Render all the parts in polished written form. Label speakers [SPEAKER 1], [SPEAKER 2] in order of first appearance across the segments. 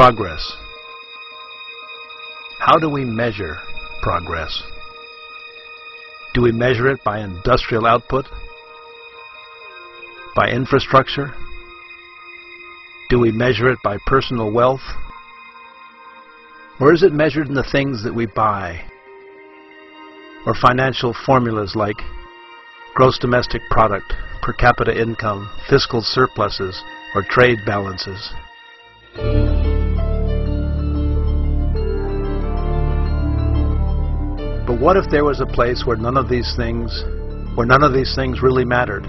[SPEAKER 1] Progress. How do we measure progress? Do we measure it by industrial output? By infrastructure? Do we measure it by personal wealth? Or is it measured in the things that we buy? Or financial formulas like gross domestic product, per capita income, fiscal surpluses, or trade balances? But what if there was a place where none of these things really mattered?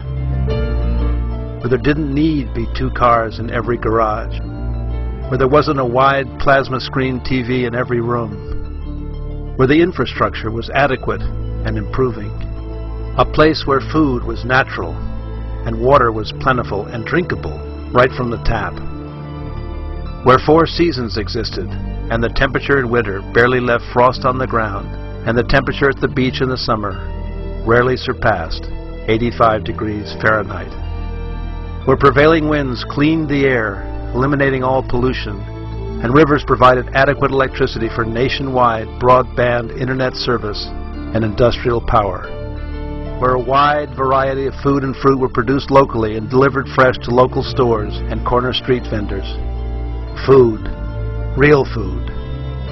[SPEAKER 1] Where there didn't need be 2 cars in every garage? Where there wasn't a wide plasma screen TV in every room? Where the infrastructure was adequate and improving? A place where food was natural and water was plentiful and drinkable right from the tap? Where 4 seasons existed and the temperature in winter barely left frost on the ground, and the temperature at the beach in the summer rarely surpassed 85 degrees Fahrenheit. Where prevailing winds cleaned the air, eliminating all pollution, and rivers provided adequate electricity for nationwide broadband internet service and industrial power. Where a wide variety of food and fruit were produced locally and delivered fresh to local stores and corner street vendors. Food, real food.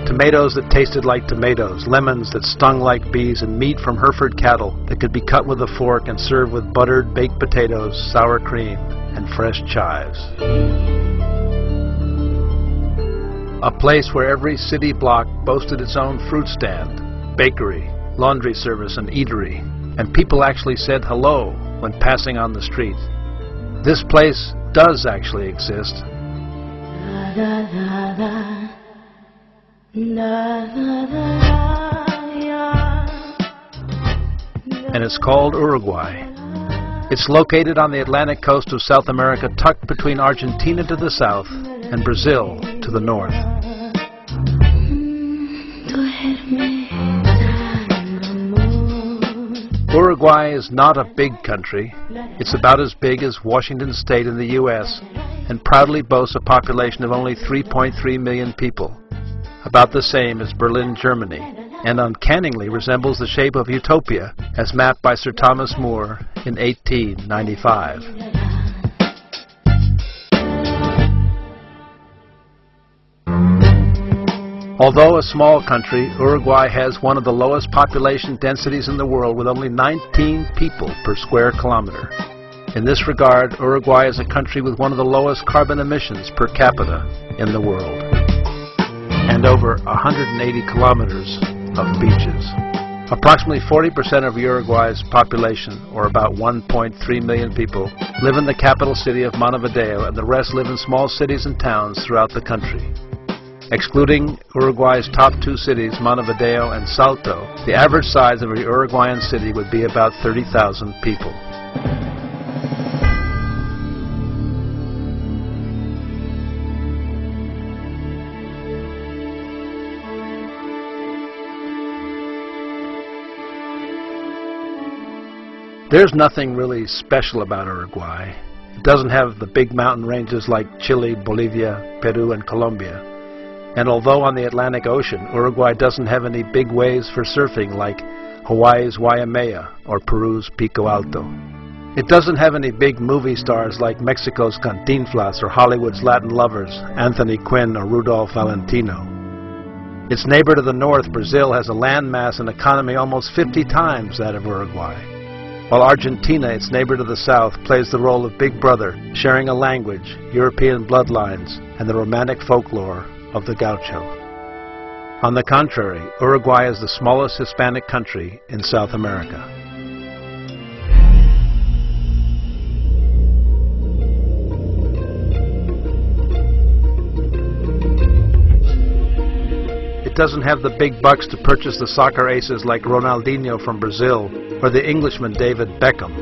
[SPEAKER 1] Tomatoes that tasted like tomatoes, lemons that stung like bees, and meat from Hereford cattle that could be cut with a fork and served with buttered baked potatoes, sour cream, and fresh chives. A place where every city block boasted its own fruit stand, bakery, laundry service, and eatery, and people actually said hello when passing on the street. This place does actually exist. And it's called Uruguay. It's located on the Atlantic coast of South America, tucked between Argentina to the south and Brazil to the north. Uruguay is not a big country. It's about as big as Washington State in the U.S. and proudly boasts a population of only 3.3 million people, about the same as Berlin, Germany, and uncannily resembles the shape of Utopia as mapped by Sir Thomas More in 1895. Although a small country, Uruguay has one of the lowest population densities in the world, with only 19 people per square kilometer. In this regard, Uruguay is a country with one of the lowest carbon emissions per capita in the world, and over 180 kilometers of beaches. Approximately 40% of Uruguay's population, or about 1.3 million people, live in the capital city of Montevideo, and the rest live in small cities and towns throughout the country. Excluding Uruguay's top 2 cities, Montevideo and Salto, the average size of a Uruguayan city would be about 30,000 people. There's nothing really special about Uruguay. It doesn't have the big mountain ranges like Chile, Bolivia, Peru, and Colombia. And although on the Atlantic Ocean, Uruguay doesn't have any big waves for surfing like Hawaii's Waimea or Peru's Pico Alto. It doesn't have any big movie stars like Mexico's Cantinflas or Hollywood's Latin lovers, Anthony Quinn or Rudolph Valentino. Its neighbor to the north, Brazil, has a landmass and economy almost 50 times that of Uruguay. While Argentina, its neighbor to the south, plays the role of big brother, sharing a language, European bloodlines, and the romantic folklore of the gaucho. On the contrary, Uruguay is the smallest Hispanic country in South America. It doesn't have the big bucks to purchase the soccer aces like Ronaldinho from Brazil or the Englishman David Beckham.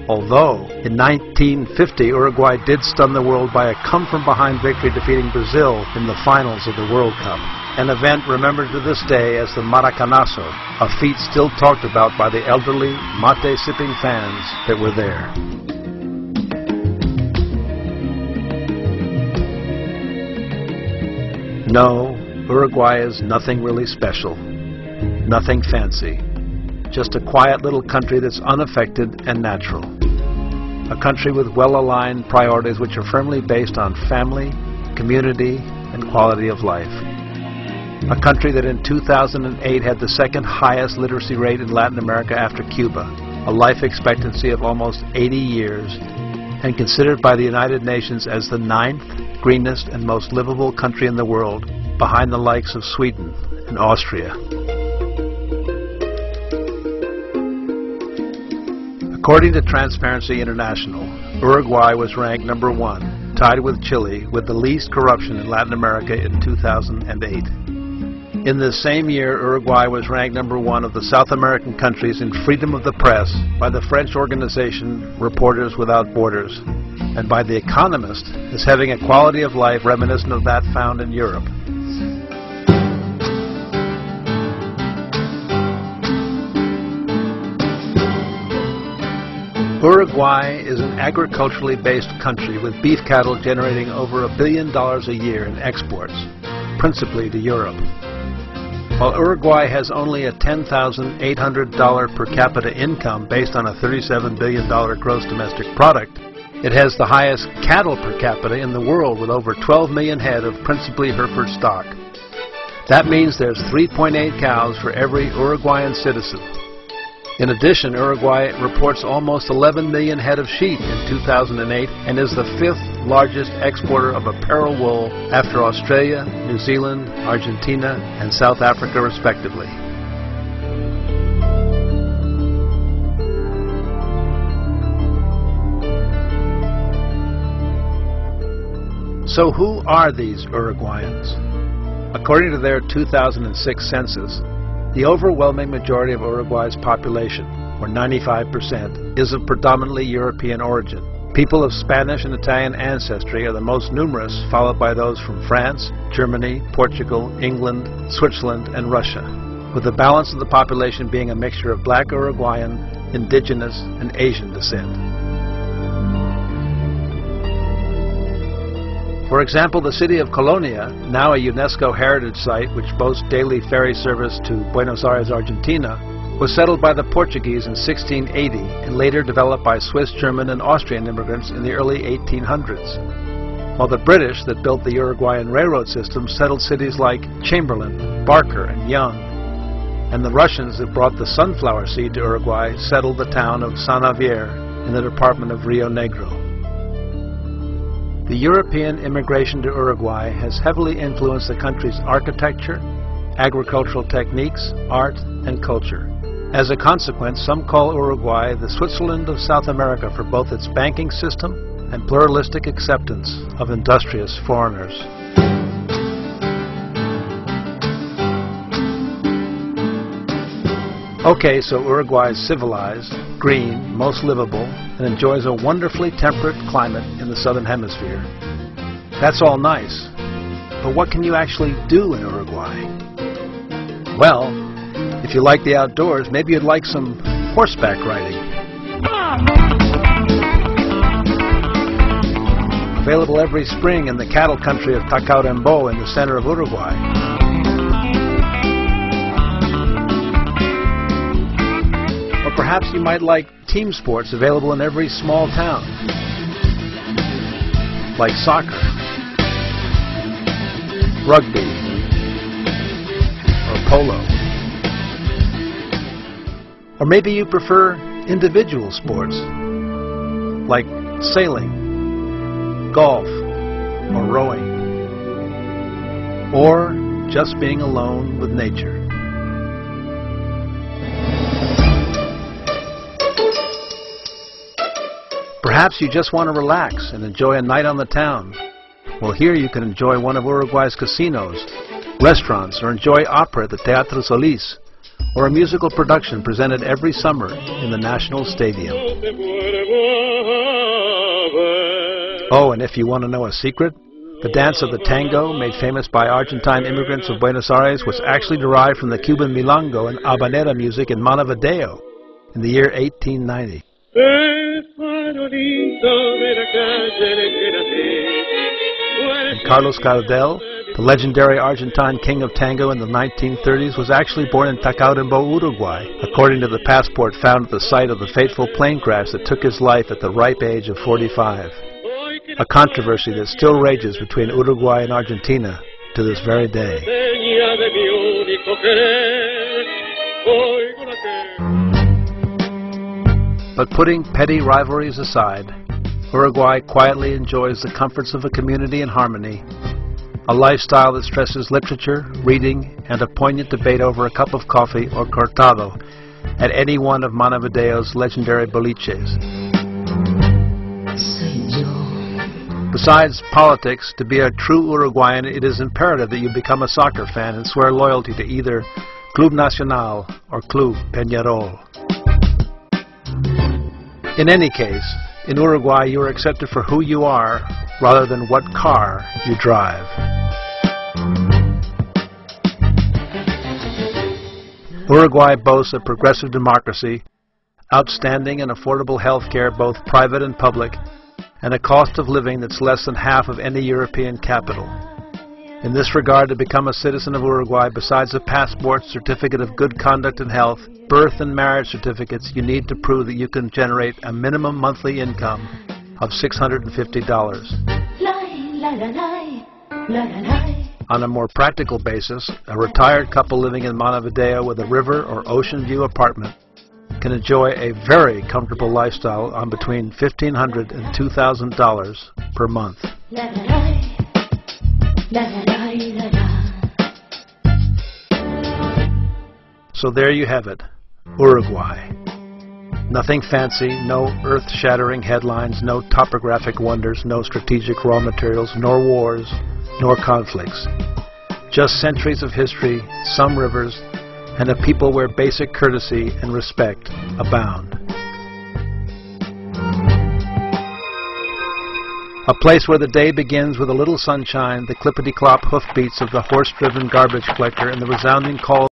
[SPEAKER 1] Although, in 1950, Uruguay did stun the world by a come-from-behind victory, defeating Brazil in the finals of the World Cup, an event remembered to this day as the Maracanazo, a feat still talked about by the elderly, mate-sipping fans that were there. No, Uruguay is nothing really special, nothing fancy. Just a quiet little country that's unaffected and natural. A country with well-aligned priorities which are firmly based on family, community, and quality of life. A country that in 2008 had the second highest literacy rate in Latin America after Cuba, a life expectancy of almost 80 years, and considered by the United Nations as the 9th greenest and most livable country in the world, behind the likes of Sweden and Austria. According to Transparency International, Uruguay was ranked number 1, tied with Chile, with the least corruption in Latin America in 2008. In this same year, Uruguay was ranked number 1 of the South American countries in freedom of the press by the French organization Reporters Without Borders, and by The Economist as having a quality of life reminiscent of that found in Europe. Uruguay is an agriculturally based country with beef cattle generating over $1 billion a year in exports, principally to Europe. While Uruguay has only a $10,800 per capita income based on a $37 billion gross domestic product, it has the highest cattle per capita in the world with over 12 million head of principally Hereford stock. That means there's 3.8 cows for every Uruguayan citizen. In addition, Uruguay reports almost 11 million head of sheep in 2008 and is the 5th largest exporter of apparel wool after Australia, New Zealand, Argentina, and South Africa respectively. So who are these Uruguayans? According to their 2006 census, the overwhelming majority of Uruguay's population, or 95%, is of predominantly European origin. People of Spanish and Italian ancestry are the most numerous, followed by those from France, Germany, Portugal, England, Switzerland, and Russia, with the balance of the population being a mixture of black Uruguayan, indigenous, and Asian descent. For example, the city of Colonia, now a UNESCO heritage site which boasts daily ferry service to Buenos Aires, Argentina, was settled by the Portuguese in 1680 and later developed by Swiss, German, and Austrian immigrants in the early 1800s. While the British that built the Uruguayan railroad system settled cities like Chamberlain, Barker, and Young, and the Russians that brought the sunflower seed to Uruguay settled the town of San Javier in the department of Rio Negro. The European immigration to Uruguay has heavily influenced the country's architecture, agricultural techniques, art, and culture. As a consequence, some call Uruguay the Switzerland of South America for both its banking system and pluralistic acceptance of industrious foreigners. Okay, so Uruguay is civilized, green, most livable, and enjoys a wonderfully temperate climate in the southern hemisphere. That's all nice, but what can you actually do in Uruguay? Well, if you like the outdoors, maybe you'd like some horseback riding. Available every spring in the cattle country of Tacuarembó in the center of Uruguay. Or perhaps you might like team sports available in every small town, like soccer, rugby, or polo. Or maybe you prefer individual sports, like sailing, golf, or rowing, or just being alone with nature. Perhaps you just want to relax and enjoy a night on the town. Well, here you can enjoy one of Uruguay's casinos, restaurants, or enjoy opera at the Teatro Solís, or a musical production presented every summer in the National Stadium. Oh, and if you want to know a secret, the dance of the tango, made famous by Argentine immigrants of Buenos Aires, was actually derived from the Cuban milonga and habanera music in Montevideo in the year 1890. And Carlos Gardel, The legendary Argentine king of tango in the 1930s was actually born in Tacuarembó, Uruguay, according to the passport found at the site of the fateful plane crash that took his life at the ripe age of 45. A controversy that still rages between Uruguay and Argentina to this very day. But putting petty rivalries aside, Uruguay quietly enjoys the comforts of a community in harmony, a lifestyle that stresses literature, reading, and a poignant debate over a cup of coffee or cortado at any one of Montevideo's legendary boliches. Besides politics, to be a true Uruguayan, it is imperative that you become a soccer fan and swear loyalty to either Club Nacional or Club Peñarol. In any case, in Uruguay you are accepted for who you are rather than what car you drive. Uruguay boasts a progressive democracy, outstanding and affordable health care, both private and public, and a cost of living that's less than half of any European capital. In this regard, to become a citizen of Uruguay, besides a passport, certificate of good conduct and health, birth and marriage certificates, you need to prove that you can generate a minimum monthly income of $650. On a more practical basis, a retired couple living in Montevideo with a river or ocean view apartment can enjoy a very comfortable lifestyle on between $1,500 and $2,000 per month. So there you have it, Uruguay. Nothing fancy, no earth-shattering headlines, no topographic wonders, no strategic raw materials, nor wars, nor conflicts. Just centuries of history, some rivers, and a people where basic courtesy and respect abound. A place where the day begins with a little sunshine, the clippity-clop hoofbeats of the horse-driven garbage collector, and the resounding call